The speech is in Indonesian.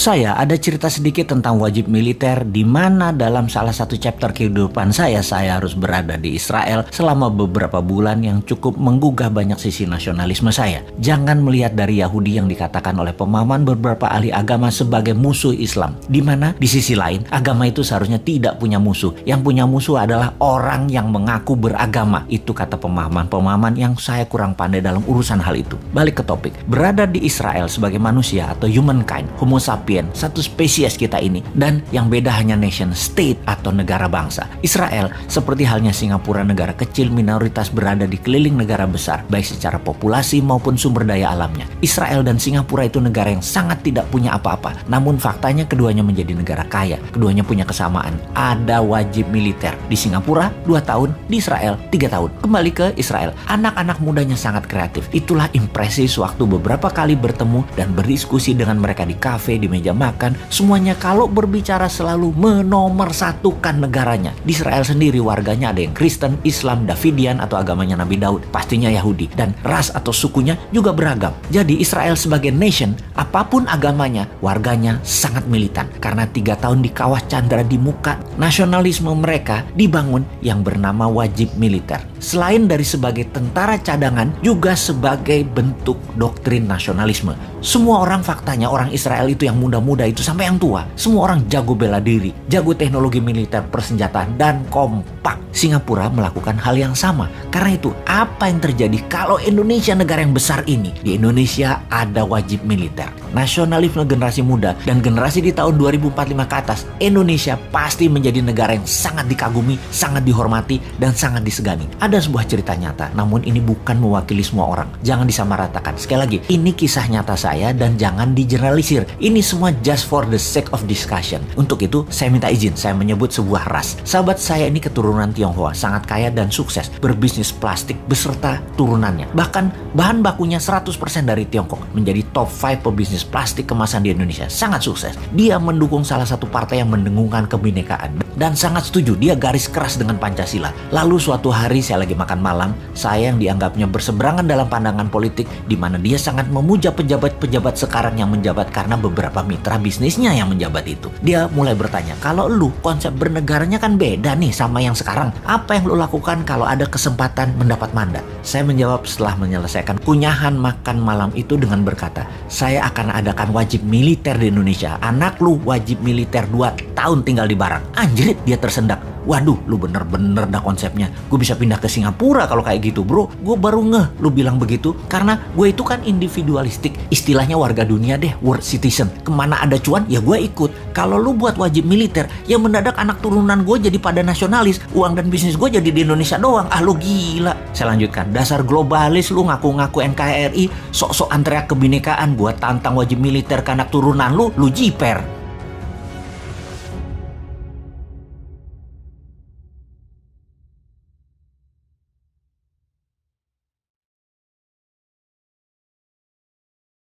saya ada cerita sedikit tentang wajib militer, di mana dalam salah satu chapter kehidupan saya harus berada di Israel selama beberapa bulan yang cukup menggugah banyak sisi nasionalisme saya. Jangan melihat dari Yahudi yang dikatakan oleh pemahaman beberapa ahli agama sebagai musuh Islam, di mana di sisi lain agama itu seharusnya tidak punya musuh. Yang punya musuh adalah orang yang mengaku beragama. Itu kata pemahaman yang saya kurang pandai dalam urusan hal itu. Balik ke topik, berada di Israel sebagai manusia atau humankind, homo sapiens, satu spesies kita ini, dan yang beda hanya nation state atau negara bangsa. Israel seperti halnya Singapura, negara kecil minoritas berada di keliling negara besar, baik secara populasi maupun sumber daya alamnya. Israel dan Singapura itu negara yang sangat tidak punya apa-apa, namun faktanya keduanya menjadi negara kaya. Keduanya punya kesamaan, ada wajib militer. Di Singapura 2 tahun, di Israel 3 tahun. Kembali ke Israel, anak-anak mudanya sangat kreatif. Itulah impresi sewaktu beberapa kali bertemu dan berdiskusi dengan mereka di kafe, di meja makan. Semuanya kalau berbicara selalu menomorsatukan negaranya. Di Israel sendiri warganya ada yang Kristen, Islam, Davidian atau agamanya Nabi Daud, pastinya Yahudi, dan ras atau sukunya juga beragam. Jadi Israel sebagai nation, apapun agamanya, warganya sangat militan. Karena 3 tahun di kawah candra di muka, nasionalisme mereka dibangun yang bernama wajib militer. Selain dari sebagai tentara cadangan, juga sebagai bentuk doktrin nasionalisme. Semua orang faktanya, orang Israel itu yang muda-muda itu sampai yang tua, semua orang jago bela diri, jago teknologi militer, persenjataan, dan kompak. Singapura melakukan hal yang sama. Karena itu, apa yang terjadi kalau Indonesia negara yang besar ini? Di Indonesia ada wajib militer. Nasionalisme generasi muda dan generasi di tahun 2045 ke atas, Indonesia pasti menjadi negara yang sangat dikagumi, sangat dihormati, dan sangat disegani. Ada sebuah cerita nyata, namun ini bukan mewakili semua orang. Jangan disamaratakan. Sekali lagi, ini kisah nyata saya dan jangan digeneralisir. Ini semua just for the sake of discussion. Untuk itu, saya minta izin, saya menyebut sebuah ras. Sahabat saya ini keturunan Tionghoa, sangat kaya dan sukses, berbisnis plastik beserta turunannya. Bahkan bahan bakunya 100% dari Tiongkok, menjadi top 5 pebisnis plastik kemasan di Indonesia. Sangat sukses. Dia mendukung salah satu partai yang mendengungkan kebinekaan dan sangat setuju, dia garis keras dengan Pancasila. Lalu suatu hari saya lagi makan malam, saya yang dianggapnya berseberangan dalam pandangan politik, di mana dia sangat memuja pejabat-pejabat sekarang yang menjabat karena beberapa mitra bisnisnya yang menjabat itu. Dia mulai bertanya, kalau lu konsep bernegaranya kan beda nih sama yang sekarang, apa yang lu lakukan kalau ada kesempatan mendapat mandat? Saya menjawab setelah menyelesaikan kunyahan makan malam itu dengan berkata, saya akan adakan wajib militer di Indonesia. Anak lu wajib militer 2 tahun tinggal di Barang. Anjrit, dia tersendak. Waduh, lu bener-bener dah konsepnya. Gue bisa pindah ke Singapura kalau kayak gitu, bro. Gue baru ngeh lu bilang begitu. Karena gue itu kan individualistik. Istilahnya warga dunia deh, world citizen. Kemana ada cuan, ya gue ikut. Kalau lu buat wajib militer, ya mendadak anak turunan gue jadi pada nasionalis. Uang dan bisnis gue jadi di Indonesia doang. Ah, lu gila. Saya lanjutkan. Dasar globalis lu, ngaku-ngaku NKRI. Sok-sok teriak kebinekaan buat tantang wajib militer ke anak turunan lu jiper.